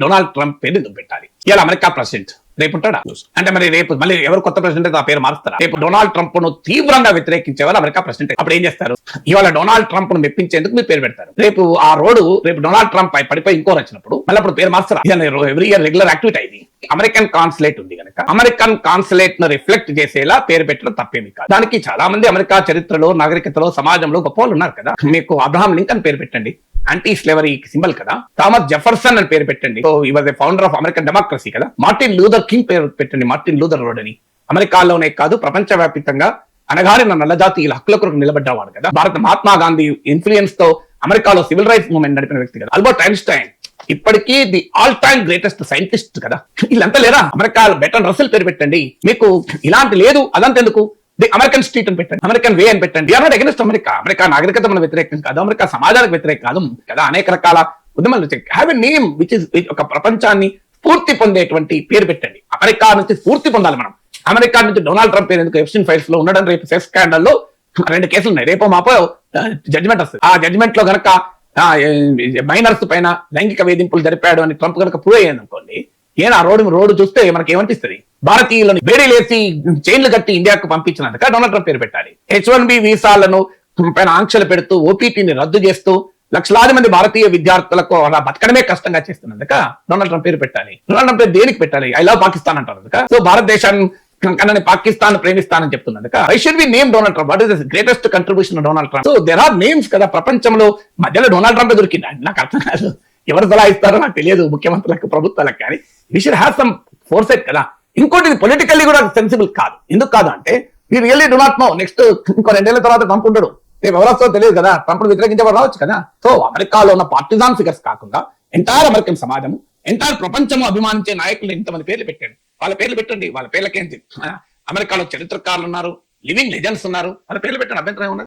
Donald Trump పేరు ఎందుకు పెట్టాలి? ఇలా అమెరికా ప్రెసిడెంట్ రేపు ఉంటాడా? అంటే మరి రేపు మళ్ళీ ఎవరు కొత్త ప్రెసిడెంట్ ఆ పేరు మారుస్తారా? రేపు డొనాల్డ్ ట్రంప్ ను తీవ్రంగా వ్యతిరేకించే వాళ్ళు అమెరికా ప్రెసిడెంట్. అప్పుడు ఏం చేస్తారు? ఇవాళ డొనాల్డ్ ట్రంప్ ను మెప్పించేందుకు మీరు పేరు పెడతారు. రేపు ఆ రోడ్డు రేపు డొనాల్డ్ ట్రంప్ పడిపోయి ఇంకో వచ్చినప్పుడు మళ్ళీ అప్పుడు పేరు మారుస్తారా? ఎవ్రీ ఇయర్ రెగ్యులర్ యాక్టివిటీ ఇది. అమెరికన్ కాన్సులేట్ ఉంది కనుక అమెరికన్ కాన్సులేట్ ను రిఫ్లెక్ట్ చేసేలా పేరు పెట్టడం తప్పేమి కాదు. దానికి చాలా మంది అమెరికా చరిత్రలో, నాగరికతలో, సమాజంలో గొప్ప వాళ్ళు ఉన్నారు కదా. మీకు అబ్రహాం లింకన్ పేరు పెట్టండి, యాంటీ స్లేవరీ సింబల్ కదా. థామస్ జెఫర్సన్ అని పేరు పెట్టండి, ఈ was the founder of American democracy కదా. మార్టిన్ లూథర్ కింగ్ పేరు పెట్టండి, మార్టిన్ లూథర్ రోడ్ అని. అమెరికాలోనే కాదు ప్రపంచవ్యాప్తంగా అనగారిన నల్లజాతీయుల హక్కుల కొరకు నిలబడ్డవాడు కదా. భారత మహాత్మా గాంధీ ఇన్ఫ్లుయెన్స్ తో అమెరికాలో సివిల్ రైట్స్ మూవ్మెంట్ నడిపిన వ్యక్తి కదా. ఆల్బర్ట్ ఐన్స్టైన్ ఇప్పటికీ the all time greatest scientist కదా. వీళ్ళంతా లేరా? అమెరికా బెటన్ రసెల్ పేరు పెట్టండి. మీకు ఇలాంటి లేదు అదంతా ఎందుకు? ది అమెరికన్ స్ట్రీట్ అని పెట్టండి, అమెరికన్ వే అని పెట్టండి. Are not against America. America నాగరికత మన వ్యతిరేకం కాదు, అమెరికా సమాజానికి వ్యతిరేకం కాదు కదా. అనేక రకాల ఉద్యమాలు have a name which is ఒక ప్రపంచాన్ని స్ఫూర్తి పొందేటువంటి పేరు పెట్టండి. అమెరికా నుంచి స్ఫూర్తి పొందాలి మనం. అమెరికా నుంచి డొనాల్డ్ ట్రంప్ పేరు ఎందుకు? ఎఫ్సిన్ ఫైల్స్ లో ఉండడం. రేపు సెక్స్ స్కాండల్ లో 2 కేసులు ఉన్నాయి. రేపో మాపో జడ్జిమెంట్ వస్తుంది. ఆ జడ్జిమెంట్ లో గనక మైనర్స్ పైన లైంగిక వేధింపులు జరిపాడు అని ట్రంప్ కనుక ప్రూవ్ అయ్యింది అనుకోండి, ఏనా రోడ్డు చూస్తే మనకి ఏమనిపిస్తుంది? భారతీయులను బేడీలేసి చైన్లు కట్టి ఇండియాకు పంపించినందుక డొనాల్డ్ ట్రంప్ పేరు పెట్టాలి. H1B వీసాలను పైన ఆంక్షలు పెడుతూ ఓపీటీని రద్దు చేస్తూ లక్షలాది మంది భారతీయ విద్యార్థులకు అలా బతకడమే కష్టంగా చేస్తున్నందుక డొనాల్డ్ ట్రంప్ పేరు పెట్టాలి. డొనాల్డ్ ట్రంప్ పేరు దేనికి పెట్టాలి? ఐ లవ్ పాకిస్తాన్ అంటారు. సో భారతదేశాన్ని కన్నా పాకిస్తాన్ ప్రేమిస్తానని చెప్తున్నందుక I should be name Donald Trump. What is the greatest contribution Donald Trump? So there are names కదా ప్రపంచంలో. మధ్యలో డొనాల్డ్ ట్రంప్ దొరికింది. నాకు అర్థం కాదు, ఎవరు సలహా ఇస్తారో నాకు తెలియదు, ముఖ్యమంత్రులకు ప్రభుత్వాలకు. కానీ వి షుడ్ హ్యావ్ సమ్ ఫోర్సెట్ కదా. ఇంకోటి పొలిటికల్లీ కూడా సెన్సిబుల్ కాదు. ఎందుకు కాదు అంటే మీరు really do not know next ఇంకో 2 ఏళ్ల తర్వాత ట్రంప్ ఉండడు. రేపు ఎవరొస్తో తెలియదు కదా. ట్రంప్ వ్యతిరేకించేవారు రావచ్చు కదా. సో అమెరికాలో ఉన్న పార్టిజాన్ ఫిగర్స్ కాకుండా ఎంటైర్ అమెరికన్ సమాజము, ఎంటైర్ ప్రపంచము అభిమానించే నాయకులు ఇంతమంది పేర్లు పెట్టండి. వాళ్ళ పేర్లు పెట్టండి. వాళ్ళ పేర్లకేంటి? అమెరికాలో చరిత్రకారులు ఉన్నారు, లివింగ్ లెజెండ్స్ ఉన్నారు, వాళ్ళ పేర్లు పెట్టండి. అభ్యంతరం ఉన్నారు.